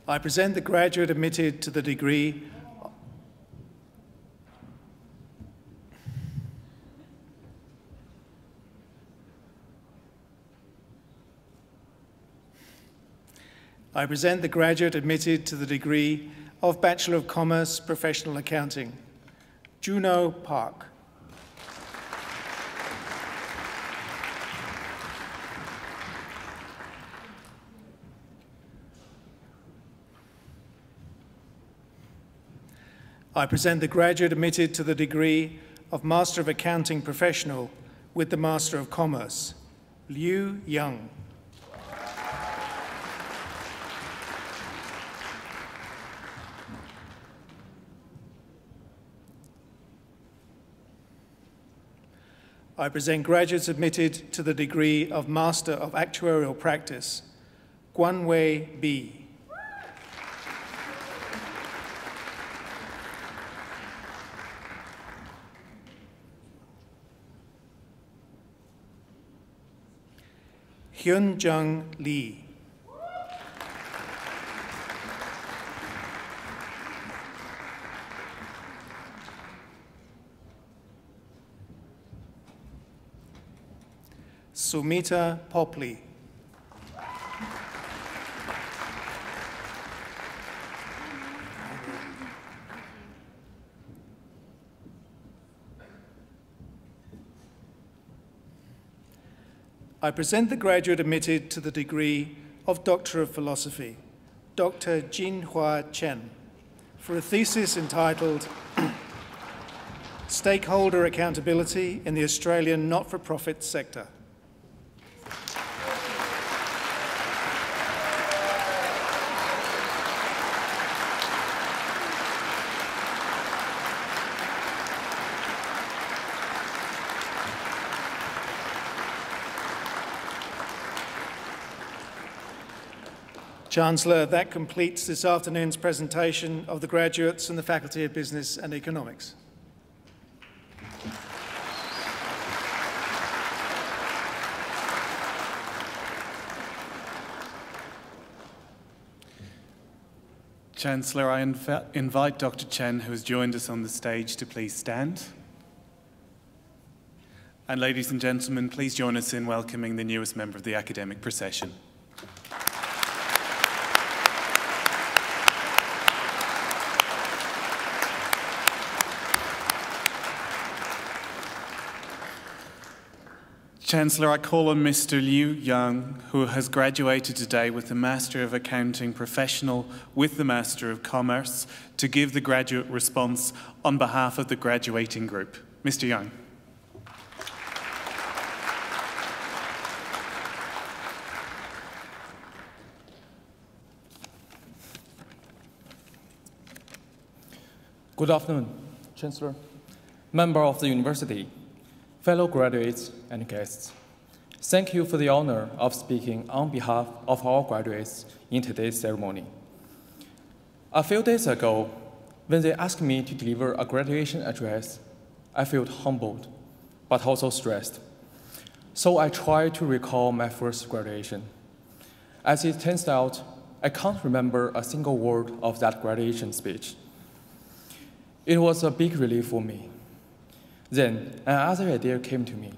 I present the graduate admitted to the degree of Bachelor of Commerce, Professional Accounting. Juno Park. I present the graduate admitted to the degree of Master of Accounting Professional with the Master of Commerce. Liu Yang. I present graduates admitted to the degree of Master of Actuarial Practice. Guanwei Bi. Hyunjung Lee. Sumita Popley. I present the graduate admitted to the degree of Doctor of Philosophy, Dr. Jinhua Chen, for a thesis entitled Stakeholder Accountability in the Australian Not-for-Profit Sector. Chancellor, that completes this afternoon's presentation of the graduates and the Faculty of Business and Economics. Chancellor, I invite Dr. Chen, who has joined us on the stage, to please stand. And ladies and gentlemen, please join us in welcoming the newest member of the academic procession. Chancellor, I call on Mr. Liu Yang, who has graduated today with the Master of Accounting Professional with the Master of Commerce, to give the graduate response on behalf of the graduating group. Mr. Yang. Good afternoon, Chancellor, member of the university, fellow graduates and guests. Thank you for the honor of speaking on behalf of our graduates in today's ceremony. A few days ago, when they asked me to deliver a graduation address, I felt humbled, but also stressed. So I tried to recall my first graduation. As it turns out, I can't remember a single word of that graduation speech. It was a big relief for me. Then another idea came to me.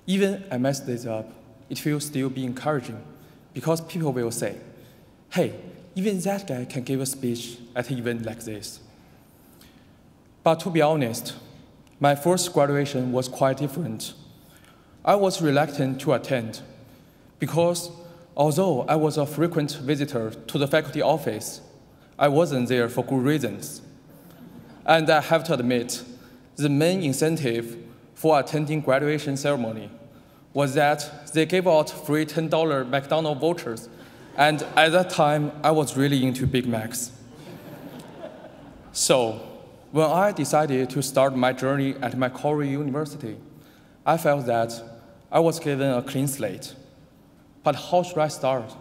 Even I messed this up, it will still be encouraging because people will say, hey, even that guy can give a speech at an event like this. But to be honest, my first graduation was quite different. I was reluctant to attend because although I was a frequent visitor to the faculty office, I wasn't there for good reasons. And I have to admit, the main incentive for attending graduation ceremony was that they gave out free $10 McDonald's vouchers, and at that time, I was really into Big Macs. So, when I decided to start my journey at Macquarie University, I felt that I was given a clean slate. But how should I start?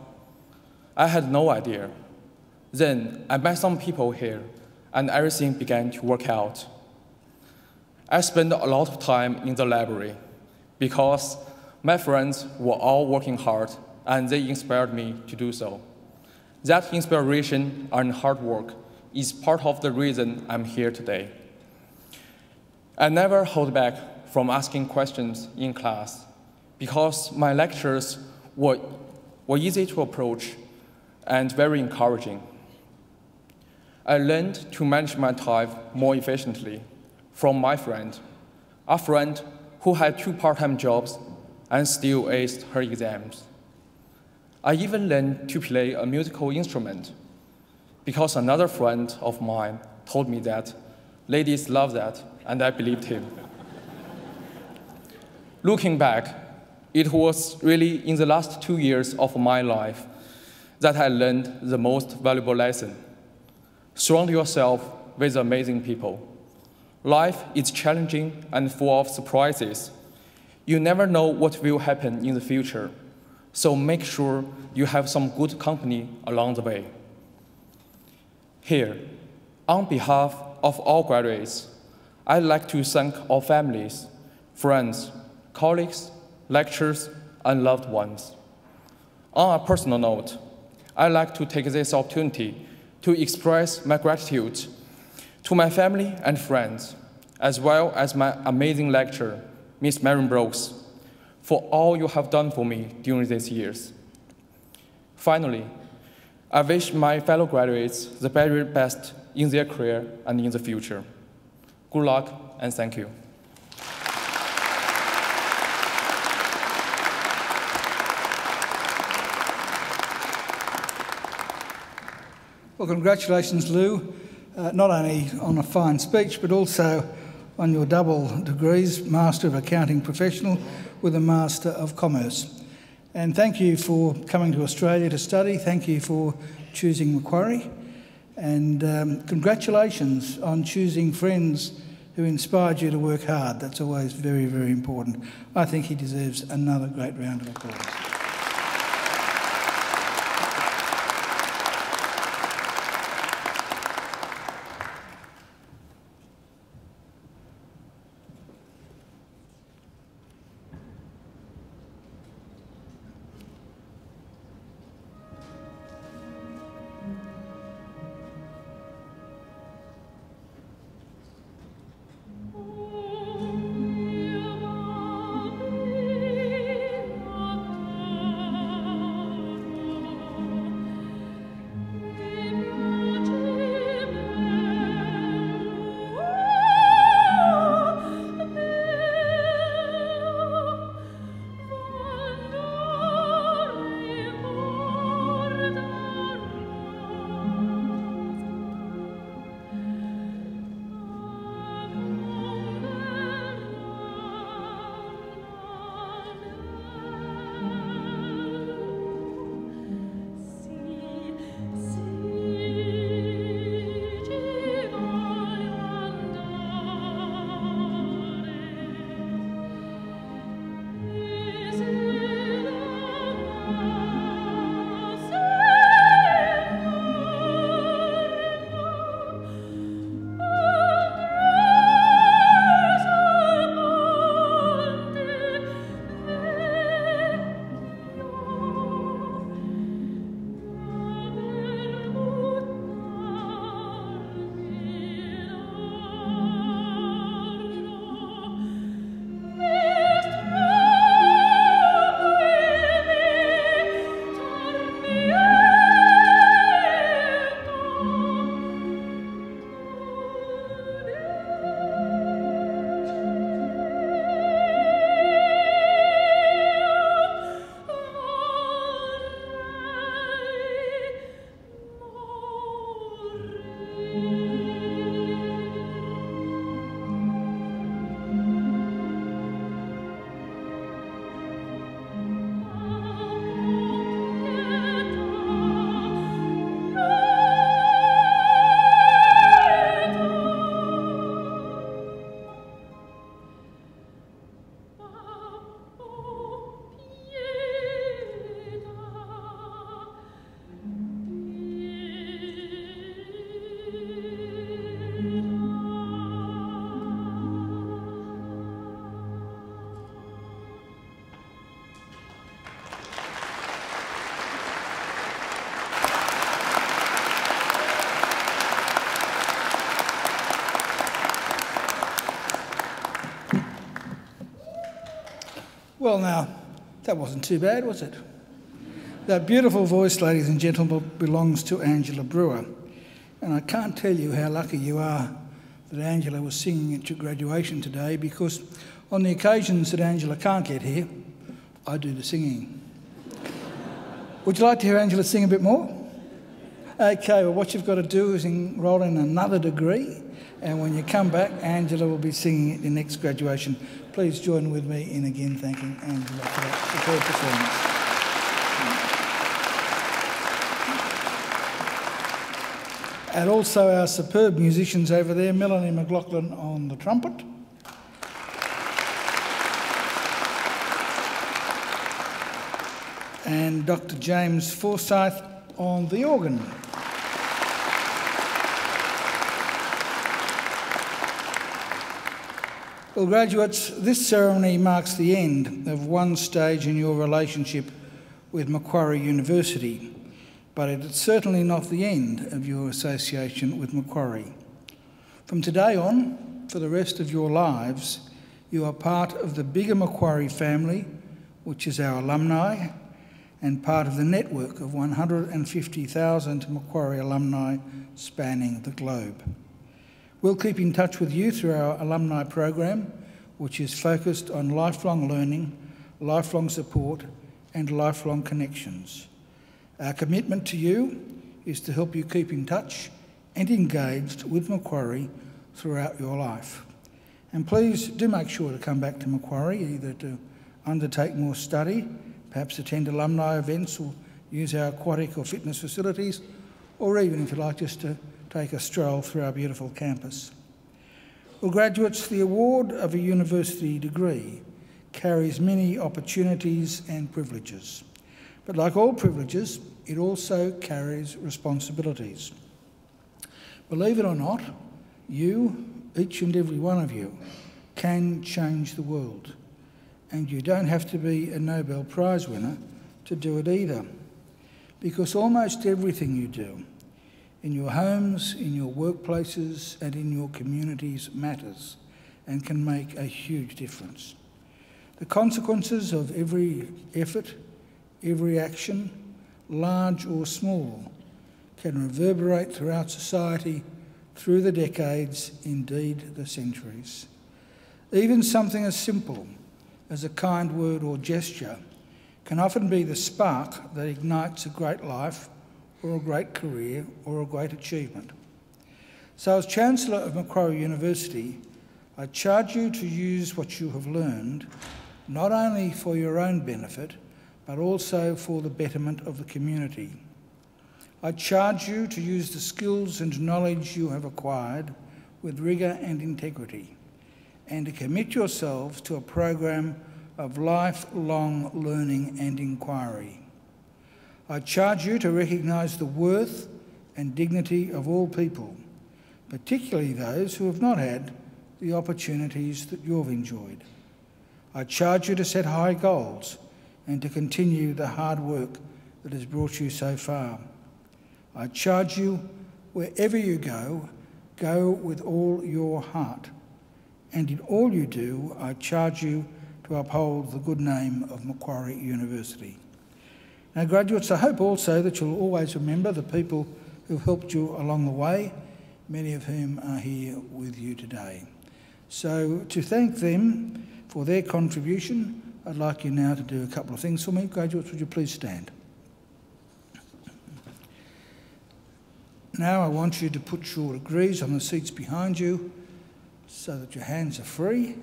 I had no idea. Then I met some people here, and everything began to work out. I spent a lot of time in the library because my friends were all working hard and they inspired me to do so. That inspiration and hard work is part of the reason I'm here today. I never hold back from asking questions in class because my lectures were easy to approach and very encouraging. I learned to manage my time more efficiently from my friend, a friend who had 2 part-time jobs and still aced her exams. I even learned to play a musical instrument because another friend of mine told me that ladies love that, and I believed him. Looking back, it was really in the last 2 years of my life that I learned the most valuable lesson. Surround yourself with amazing people. Life is challenging and full of surprises. You never know what will happen in the future, so make sure you have some good company along the way. Here, on behalf of all graduates, I'd like to thank our families, friends, colleagues, lecturers, and loved ones. On a personal note, I'd like to take this opportunity to express my gratitude to my family and friends, as well as my amazing lecturer, Ms. Marion Brooks, for all you have done for me during these years. Finally, I wish my fellow graduates the very best in their career and in the future. Good luck and thank you. Well, congratulations, Lou, not only on a fine speech, but also on your double degrees, Master of Accounting Professional with a Master of Commerce. And thank you for coming to Australia to study. Thank you for choosing Macquarie. And congratulations on choosing friends who inspired you to work hard. That's always very, very important. I think he deserves another great round of applause. Well, now, that wasn't too bad, was it? That beautiful voice, ladies and gentlemen, belongs to Angela Brewer. And I can't tell you how lucky you are that Angela was singing at your graduation today, because on the occasions that Angela can't get here, I do the singing. Would you like to hear Angela sing a bit more? Okay, well, what you've got to do is enrol in another degree, and when you come back, Angela will be singing at your next graduation. Please join with me in again thanking Angela for that superb performance. And also our superb musicians over there, Melanie McLaughlin on the trumpet, and Dr. James Forsyth on the organ. Well, graduates, this ceremony marks the end of one stage in your relationship with Macquarie University, but it's certainly not the end of your association with Macquarie. From today on, for the rest of your lives, you are part of the bigger Macquarie family, which is our alumni, and part of the network of 150,000 Macquarie alumni spanning the globe. We'll keep in touch with you through our alumni program, which is focused on lifelong learning, lifelong support, and lifelong connections. Our commitment to you is to help you keep in touch and engaged with Macquarie throughout your life. And please do make sure to come back to Macquarie, either to undertake more study, perhaps attend alumni events or use our aquatic or fitness facilities, or even, if you like, just to take a stroll through our beautiful campus. Well, graduates, the award of a university degree carries many opportunities and privileges. But like all privileges, it also carries responsibilities. Believe it or not, you, each and every one of you, can change the world. And you don't have to be a Nobel Prize winner to do it either. Because almost everything you do, in your homes, in your workplaces, and in your communities matters and can make a huge difference. The consequences of every effort, every action, large or small, can reverberate throughout society through the decades, indeed the centuries. Even something as simple as a kind word or gesture can often be the spark that ignites a great life or a great career or a great achievement. So as Chancellor of Macquarie University, I charge you to use what you have learned not only for your own benefit, but also for the betterment of the community. I charge you to use the skills and knowledge you have acquired with rigour and integrity, and to commit yourselves to a program of lifelong learning and inquiry. I charge you to recognise the worth and dignity of all people, particularly those who have not had the opportunities that you've enjoyed. I charge you to set high goals and to continue the hard work that has brought you so far. I charge you, wherever you go, go with all your heart. And in all you do, I charge you to uphold the good name of Macquarie University. Now, graduates, I hope also that you'll always remember the people who've helped you along the way, many of whom are here with you today. So, to thank them for their contribution, I'd like you now to do a couple of things for me. Graduates, would you please stand? Now I want you to put your degrees on the seats behind you so that your hands are free.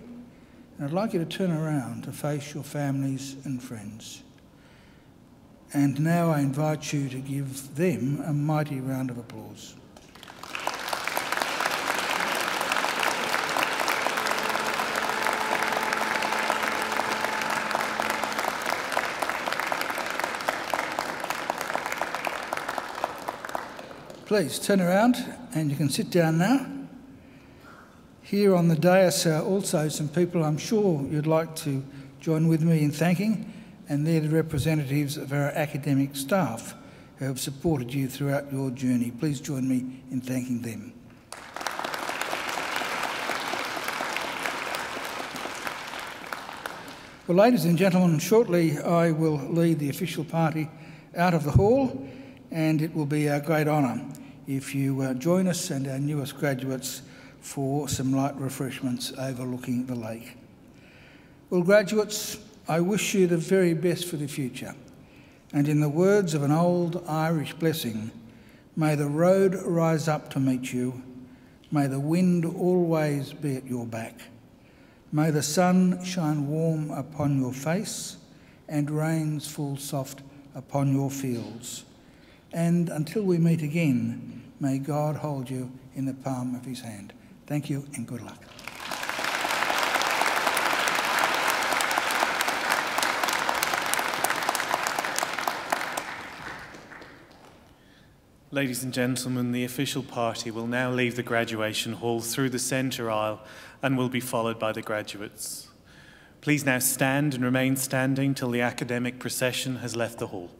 And I'd like you to turn around to face your families and friends. And now I invite you to give them a mighty round of applause. Please turn around and you can sit down now. Here on the dais are also some people I'm sure you'd like to join with me in thanking, and they're the representatives of our academic staff who have supported you throughout your journey. Please join me in thanking them. Well, ladies and gentlemen, shortly I will lead the official party out of the hall, and it will be our great honour if you join us and our newest graduates for some light refreshments overlooking the lake. Well, graduates, I wish you the very best for the future, and in the words of an old Irish blessing, may the road rise up to meet you, may the wind always be at your back, may the sun shine warm upon your face and rains fall soft upon your fields. And until we meet again, may God hold you in the palm of his hand. Thank you and good luck. Ladies and gentlemen, the official party will now leave the graduation hall through the centre aisle and will be followed by the graduates. Please now stand and remain standing till the academic procession has left the hall.